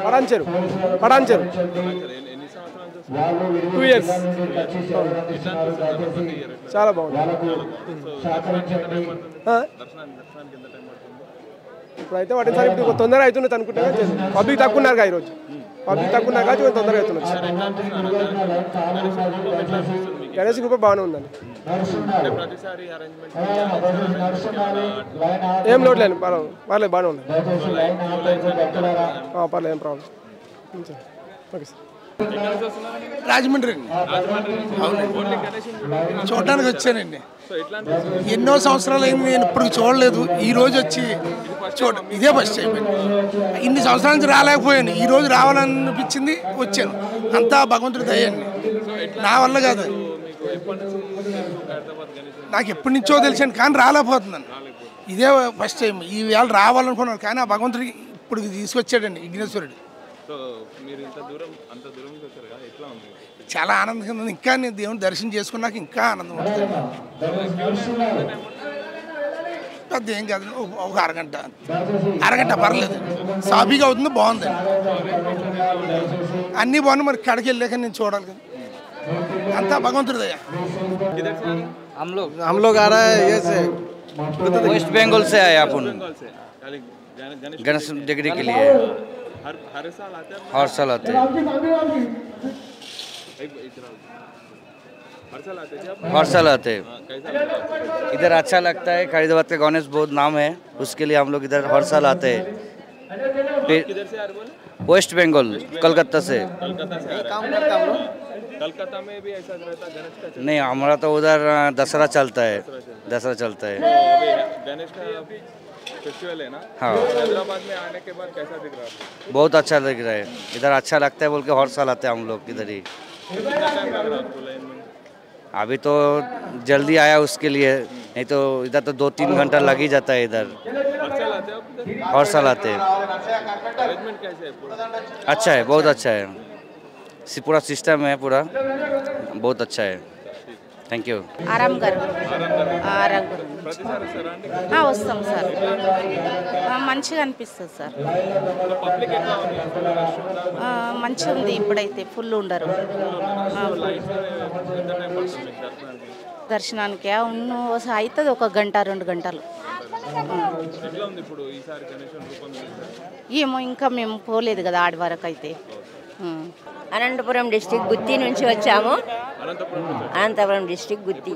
Patancheru 2 years చాలా బాగుంది. ఇప్పుడైతే వాటిసారి ఇప్పుడు తొందరగా అవుతున్నది అనుకుంటే పబ్లిక్ తక్కువ ఉన్నారు ఈరోజు. పబ్లిక్ తక్కువ ఉన్నారు కాబట్టి తొందరగా అవుతున్నది. గణేష్ గ్రూప్ బాగానే ఉందండి. ఏం లోటు లేదు, పర్లేదు బాగానే ఉంది. పర్లేదు, ఏం ప్రాబ్లం. Okay sir. రాజమండ్రి చూడడానికి వచ్చానండి. ఎన్నో సంవత్సరాలు అయింది, నేను ఇప్పుడు చూడలేదు. ఈ రోజు వచ్చి ఇదే ఫస్ట్ టైం. ఇన్ని సంవత్సరాల నుంచి రాలేకపోయాను, ఈ రోజు రావాలనిపించింది, వచ్చాను. అంతా భగవంతుడి దయండి, నా వల్ల కాదు. నాకు ఎప్పటి నుంచో తెలిసాను కానీ రాలేకపోతున్నాను. ఇదే ఫస్ట్ టైం. ఈ వేళ రావాలనుకున్నాను కానీ ఆ భగవంతుడికి ఇప్పుడు తీసుకొచ్చాడండి విఘ్నేశ్వరుడు. చాలా ఆనందంగా ఉంది. ఇంకా నేను దేవుని దర్శనం చేసుకున్నాక ఇంకా ఆనందం ఉంటుంది. పెద్ద ఏం కాదు, ఒక అరగంట పర్లేదు, సాఫీగా అవుతుంది, బాగుంది. అన్నీ బాగున్నాయి. మరి కడకి వెళ్ళాక నేను చూడాలి కదా, అంతా భగవంతుడిదయ్యా. हम लोग आ रहा है ये से वेस्ट बंगाल से आए अपन गणेश डिग्री के लिए। हर साल आते हैं। हर साल आते हैं। इधर अच्छा लगता है। खरीदाबाद का गणेश बहुत नाम है, उसके लिए हम लोग इधर हर साल आते हैं। वेस्ट बंगाल, कलकत्ता से। कलकत्ता में भी ऐसा रहता गणेश का? नहीं, हमारा तो उधर दशहरा चलता है। गणेश का फेस्टिवल है ना? हाँ। हैदराबाद में आने के बाद कैसा दिख रहा है? बहुत अच्छा दिख रहा है। इधर अच्छा लगता है बोल के हर साल आते हैं हम लोग इधर ही। कितना टाइम लग रहा है आपको लाइन में? अभी तो जल्दी आया उसके लिए, नहीं तो इधर तो 2-3 घंटा लग ही जाता है इधर। हर साल आते हैं। अरेंजमेंट कैसे है पूरा? अच्छा है, बहुत अच्छा है। पूरा सिस्टम है, पूरा बहुत अच्छा है। Thank you. ఆరామ్ గారు వస్తాం సార్. మంచిగా అనిపిస్తుంది సార్. మంచిగా ఉంది. ఇప్పుడైతే ఫుల్ ఉండరు దర్శనానికి. అవుతుంది ఒక గంట 2 గంటలు. ఏమో ఇంకా మేము పోలేదు కదా ఆడి వరకు అయితే. అనంతపురం డిస్టిక్ గుత్తి నుంచి వచ్చాము. అనంతపురం డిస్టిక్ గుత్తి.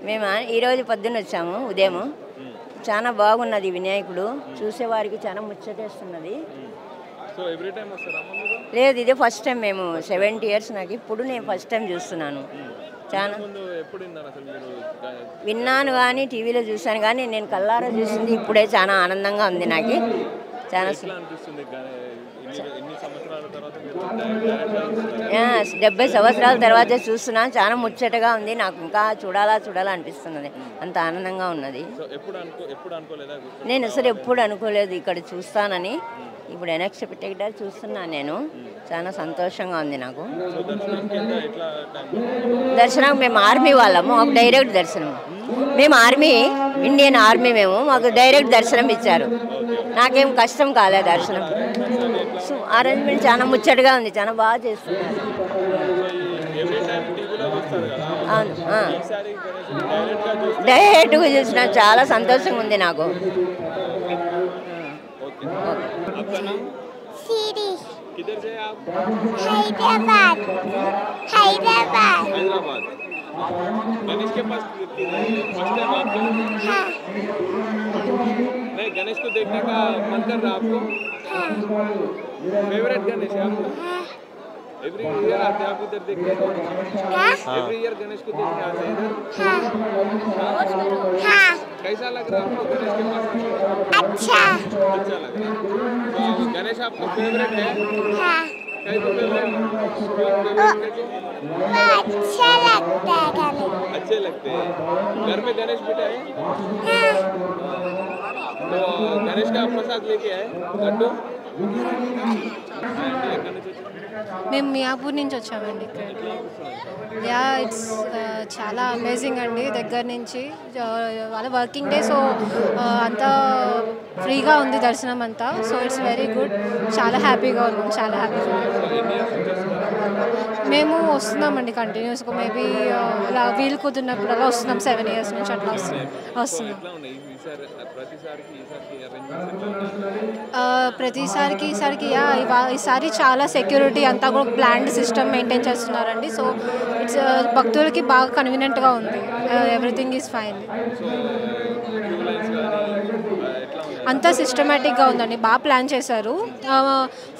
మేము ఈరోజు పొద్దున్న వచ్చాము ఉదయం. చాలా బాగున్నది వినాయకుడు, చూసేవారికి చాలా ముచ్చటేస్తున్నది. లేదు, ఇదే ఫస్ట్ టైం. మేము 70 years నాకు. ఇప్పుడు నేను ఫస్ట్ టైం చూస్తున్నాను. చాలా విన్నాను కానీ టీవీలో చూశాను కానీ నేను కళ్ళారా చూసింది ఇప్పుడే. చాలా ఆనందంగా ఉంది నాకు. చాలా 70 సంవత్సరాల తర్వాత చూస్తున్నాను. చాలా ముచ్చటగా ఉంది నాకు. ఇంకా చూడాలా అనిపిస్తున్నది. అంత ఆనందంగా ఉన్నది. నేను అసలు ఎప్పుడు అనుకోలేదు ఇక్కడ చూస్తానని. ఇప్పుడు అన్ఎక్స్పెక్టెడ్గా చూస్తున్నాను నేను. చాలా సంతోషంగా ఉంది నాకు. దర్శనం మేము ఆర్మీ వాళ్ళము, మాకు డైరెక్ట్ దర్శనం. మేము ఆర్మీ, ఇండియన్ ఆర్మీ. మాకు డైరెక్ట్ దర్శనం ఇచ్చారు. నాకేం కష్టం కాలేదు దర్శనం. అరేంజ్మెంట్ చాలా ముచ్చటగా ఉంది. చాలా బాగా చేస్తున్నారు. డైరెక్ట్గా చూసిన చాలా సంతోషంగా ఉంది నాకు. गणेश के पास फर्स्ट टाइम आपको? हाँ। नहीं, गणेश को देखने का मन कर रहा आपको? हाँ। फेवरेट गणेश है आपको? हाँ। एवरी ईयर आते हैं आप इधर देखने को? हाँ। एवरी ईयर गणेश को देखने आते हैं इधर? हाँ। हाँ। कैसा लग रहा है आपको गणेश के पास? अच्छा लग रहा है। तो गणेश आपको फेवरेट है? हाँ। अच्छा लगता है गणेश। अच्छे लगते हैं। घर में गणेश बिठा है? हाँ। तो गणेश का प्रसाद लेके आए लड्डू? మేము మియాపూర్ నుంచి వచ్చామండి ఇక్కడ. యా ఇట్స్ చాలా అమేజింగ్ అండి. దగ్గర నుంచి వాళ్ళ వర్కింగ్ డే, సో అంతా ఫ్రీగా ఉంది దర్శనం అంతా. So it's very good. చాలా హ్యాపీగా ఉన్నాం, చాలా హ్యాపీగా. మేము వస్తున్నామండి కంటిన్యూస్గా. మేబీ అలా వీలు కుదిరినప్పుడు అలా వస్తున్నాం. 7 years నుంచి అట్లా వస్తున్నాం. ప్రతిసారికి ఈసారి చాలా సెక్యూరిటీ అంతా కూడా ప్లాన్డ్ సిస్టమ్ మెయింటైన్ చేస్తున్నారండి. సో ఇట్స్ భక్తులకి బాగా కన్వీనియంట్గా ఉంది. Everything is fine. అంతా సిస్టమేటిక్గా ఉందండి, బాగా ప్లాన్ చేశారు.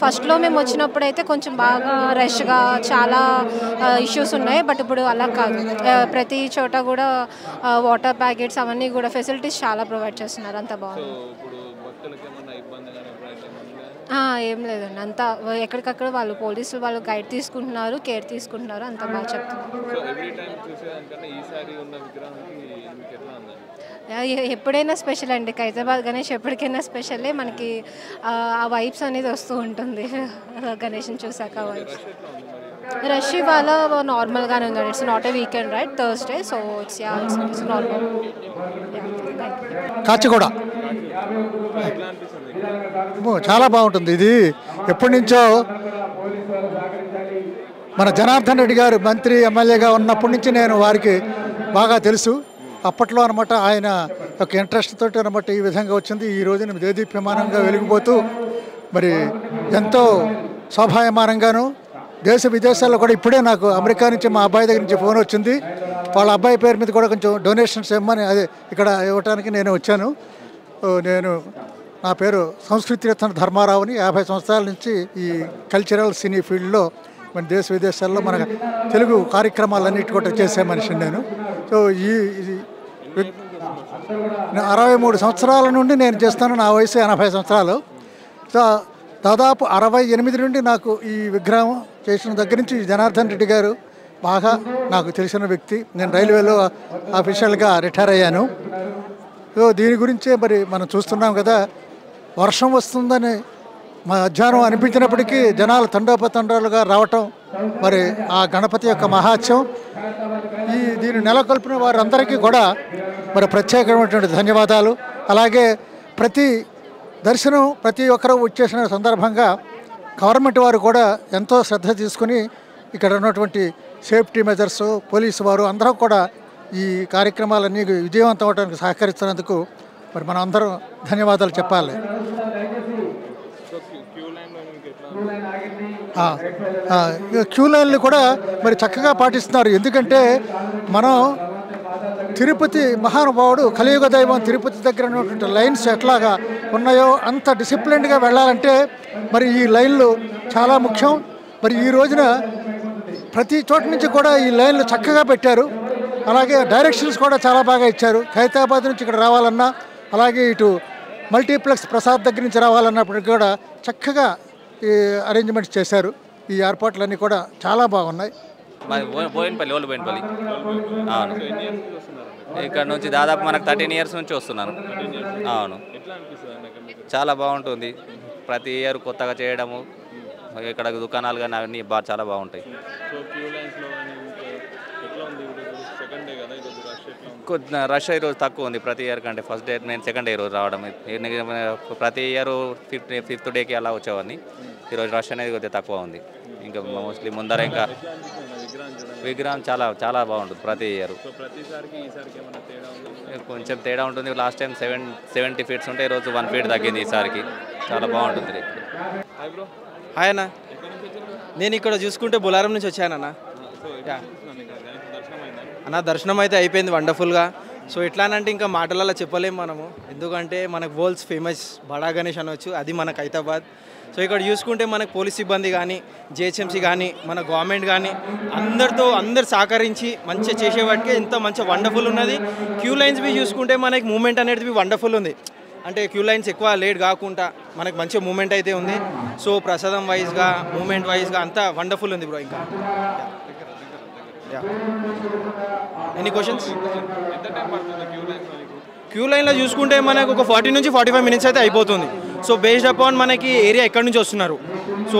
ఫస్ట్లో మేము వచ్చినప్పుడు అయితే కొంచెం బాగా రష్గా చాలా ఇష్యూస్ ఉన్నాయి. బట్ ఇప్పుడు అలా కాదు. ప్రతి చోట కూడా వాటర్ ప్యాకెట్స్ అవన్నీ కూడా ఫెసిలిటీస్ చాలా ప్రొవైడ్ చేస్తున్నారు. అంత బాగుంది. ఏం లేదండి, అంతా ఎక్కడికక్కడ వాళ్ళు పోలీసులు వాళ్ళు గైడ్ తీసుకుంటున్నారు, కేర్ తీసుకుంటున్నారు. అంత బాగా చెప్తున్నారు. ఎప్పుడైనా స్పెషల్ అండి. ఖైరతాబాద్ గణేష్ ఎప్పటికైనా స్పెషలే. మనకి ఆ వైబ్స్ అనేది వస్తూ ఉంటుంది గణేష్ని చూసాక. వైబ్స్ రష్ ఇవాళ నార్మల్గానే ఉందండి. It's not a weekend right, Thursday. So it's normal. Kachiguda చాలా బాగుంటుంది. ఇది ఎప్పటి నుంచో మన జనార్దన్ రెడ్డి గారు మంత్రి ఎమ్మెల్యేగా ఉన్నప్పటి నుంచి నేను వారికి బాగా తెలుసు. అప్పట్లో అనమాట ఆయన ఒక ఇంట్రెస్ట్ తోటి అనమాట ఈ విధంగా వచ్చింది. ఈ రోజున దేదీప్యమానంగా వెలిగిపోతూ మరి ఎంతో శోభాయమానంగాను దేశ విదేశాల్లో కూడా. ఇప్పుడే నాకు అమెరికా నుంచి మా అబ్బాయి దగ్గర నుంచి ఫోన్ వచ్చింది. వాళ్ళ అబ్బాయి పేరు మీద కూడా కొంచెం డొనేషన్స్ ఇవ్వమని అదే ఇక్కడ ఇవ్వడానికి నేను వచ్చాను. నా పేరు సంస్కృతి రత్న ధర్మారావుని. 50 సంవత్సరాల నుంచి ఈ కల్చరల్ సినీ ఫీల్డ్లో మన దేశ విదేశాల్లో మన తెలుగు కార్యక్రమాలన్నిటి కూడా చేసే మనిషిని నేను. సో ఈ 63 సంవత్సరాల నుండి నేను చేస్తాను. నా వయసు 80 సంవత్సరాలు. సో దాదాపు 68 నుండి నాకు ఈ విగ్రహం చేసిన దగ్గర నుంచి జనార్దన్ రెడ్డి గారు బాగా నాకు తెలిసిన వ్యక్తి. నేను రైల్వేలో ఆఫీషియల్గా రిటైర్ అయ్యాను. సో దీని గురించే మరి మనం చూస్తున్నాం కదా, వర్షం వస్తుందని మధ్యాహ్నం అనిపించినప్పటికీ జనాలు తండోపతండాలుగా రావటం మరి ఆ గణపతి యొక్క మహాత్యం. దీన్ని నెలకొల్పిన వారందరికీ కూడా మరి ప్రత్యేకమైనటువంటి ధన్యవాదాలు. అలాగే ప్రతి దర్శనం ప్రతి ఒక్కరూ వచ్చేసిన సందర్భంగా గవర్నమెంట్ వారు కూడా ఎంతో శ్రద్ధ తీసుకుని ఇక్కడ ఉన్నటువంటి సేఫ్టీ మెజర్స్, పోలీసు వారు అందరూ కూడా ఈ కార్యక్రమాలన్నీ విజయవంతం అవడానికి సహకరిస్తున్నందుకు మరి మనం అందరం ధన్యవాదాలు చెప్పాలి. క్యూ లైన్లు కూడా మరి చక్కగా పాటిస్తున్నారు. ఎందుకంటే మనం తిరుపతి మహానుభావుడు కలియుగ దైవం తిరుపతి దగ్గర ఉన్నటువంటి లైన్స్ ఎట్లాగా ఉన్నాయో అంత డిసిప్లిన్డ్గా వెళ్ళాలంటే మరి ఈ లైన్లు చాలా ముఖ్యం. మరి ఈ రోజున ప్రతి చోట నుంచి కూడా ఈ లైన్లు చక్కగా పెట్టారు. అలాగే డైరెక్షన్స్ కూడా చాలా బాగా ఇచ్చారు. ఖైరతాబాద్ నుంచి ఇక్కడ రావాలన్నా, అలాగే ఇటు మల్టీప్లెక్స్ ప్రసాద్ దగ్గర నుంచి రావాలన్నప్పటికీ కూడా చక్కగా ఈ అరేంజ్మెంట్స్ చేశారు. ఈ ఏర్పాట్లన్నీ కూడా చాలా బాగున్నాయి. బోయినపల్లి అవును. ఇక్కడ నుంచి దాదాపు మనకు 13 years నుంచి వస్తున్నాను. అవును, చాలా బాగుంటుంది. ప్రతి ఇయర్ కొత్తగా చేయడము, ఇక్కడ దుకాణాలు కానీ అవన్నీ చాలా బాగుంటాయి. రష్ ఈరోజు తక్కువ ఉంది ప్రతి ఇయర్ కంటే. ఫస్ట్ డే నేను సెకండ్ డే రోజు రావడం. ప్రతి ఇయర్ 5th డేకి అలా వచ్చేవాడిని. ఈరోజు రష్ అనేది కొద్దిగా తక్కువ ఉంది. ఇంకా మోస్ట్లీ ముందర ఇంకా విగ్రహం చాలా చాలా బాగుంటుంది ప్రతి ఇయర్. కొంచెం తేడా ఉంటుంది. లాస్ట్ టైం 70 feet ఉంటే ఈరోజు 1 feet తగ్గింది ఈసారికి. చాలా బాగుంటుంది. హాయ్ అన్న, నేను ఇక్కడ చూసుకుంటే బొలారం నుంచి వచ్చానన్న. అన్న దర్శనం అయితే అయిపోయింది వండర్ఫుల్గా. సో ఎట్లానంటే ఇంకా మాటలలో చెప్పలేము మనము, ఎందుకంటే మనకు వరల్డ్స్ ఫేమస్ బడా గణేష్ అనవచ్చు, అది మనకు హైదరాబాద్. సో ఇక్కడ చూసుకుంటే మనకు పోలీస్ సిబ్బంది కానీ, జిహెచ్ఎంసీ కానీ, మన గవర్నమెంట్ కానీ అందరు సహకరించి మంచిగా చేసేవాటికే ఇంత మంచిగా వండర్ఫుల్ ఉన్నది. క్యూ లైన్స్ బి చూసుకుంటే మనకి మూమెంట్ అనేది వండర్ఫుల్ ఉంది. అంటే క్యూ లైన్స్ ఎక్కువ లేట్ కాకుండా మనకు మంచి మూమెంట్ అయితే ఉంది. సో ప్రసాదం వైజ్గా, మూమెంట్ వైజ్గా అంతా వండర్ఫుల్ ఉంది బ్రో. ఇంకా ఎనీ క్వశ్చన్స్? క్యూ లైన్లో చూసుకుంటే మనకు ఒక 40 నుంచి 45 minutes అయితే అయిపోతుంది. సో బేస్డ్ అపాన్ మనకి ఏరియా ఎక్కడి నుంచి వస్తున్నారు. సో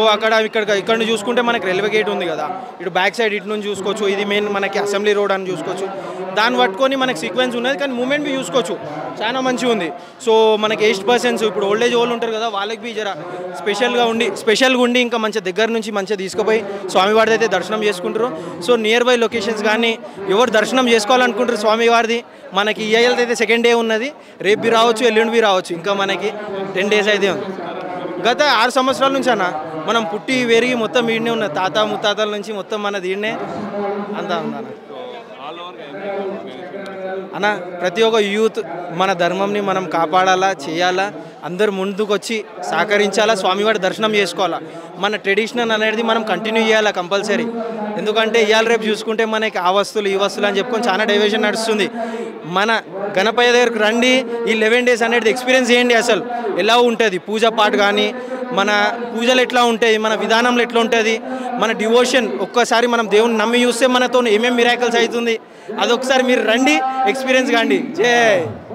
ఇక్కడ నుంచి చూసుకుంటే మనకి రైల్వే గేట్ ఉంది కదా, ఇటు బ్యాక్ సైడ్ ఇటు నుంచి చూసుకోవచ్చు. ఇది మెయిన్ మనకి అసెంబ్లీ రోడ్ అని చూసుకోవచ్చు. దాన్ని పట్టుకొని మనకి సీక్వెన్స్ ఉన్నది, కానీ మూమెంట్ బి చూసుకోవచ్చు, చాలా మంచిగా ఉంది. సో మనకి ఏజ్డ్ పర్సన్స్, ఇప్పుడు ఓల్డ్ ఏజ్ వాళ్ళు ఉంటారు కదా, వాళ్ళకి బి జర స్పెషల్గా ఉండి ఇంకా మంచిగా దగ్గర నుంచి మంచిగా తీసుకుపోయి స్వామివారిది అయితే దర్శనం చేసుకుంటారు. సో నియర్ బై లొకేషన్స్ కానీ ఎవరు దర్శనం చేసుకోవాలనుకుంటారు స్వామివారిది, మనకి ఇయ్యాలతో అయితే సెకండ్ డే ఉన్నది, రేపు బి రావచ్చు, ఎల్లుండి బి రావచ్చు, ఇంకా మనకి 10 days అయితే ఉంది. గత 6 సంవత్సరాల నుంచి అన్న మనం పుట్టి పెరిగి మొత్తం ఈడనే ఉన్న తాత ముత్తాతల నుంచి మొత్తం మనది ఈడనే అంతా ఉందన్న. అన్న ప్రతి ఒక్క యూత్ మన ధర్మంని మనం కాపాడాలా, చేయాలా, అందరు ముందుకు వచ్చి సహకరించాలా, స్వామివారి దర్శనం చేసుకోవాలా. మన ట్రెడిషనల్ అనేది మనం కంటిన్యూ చేయాలా కంపల్సరీ. ఎందుకంటే ఇవాళ రేపు చూసుకుంటే మనకి ఆ వస్తువులు ఈ వస్తువులు అని చెప్పుకొని చాలా డైవర్షన్ నడుస్తుంది. మన గణపయ్య దగ్గరకు రండి, ఈ 11 days అనేది ఎక్స్పీరియన్స్ చేయండి. అసలు ఎలా ఉంటుంది పూజ పాట కానీ, మన పూజలు ఎట్లా ఉంటాయి, మన విధానంలో ఎట్లా ఉంటుంది, మన డివోషన్ ఒక్కసారి మనం దేవుని నమ్మి చూస్తే మనతో ఏమేమి మిరాకిల్స్ అవుతుంది, అదొకసారి మీరు రండి, ఎక్స్పీరియన్స్ కాండి. జై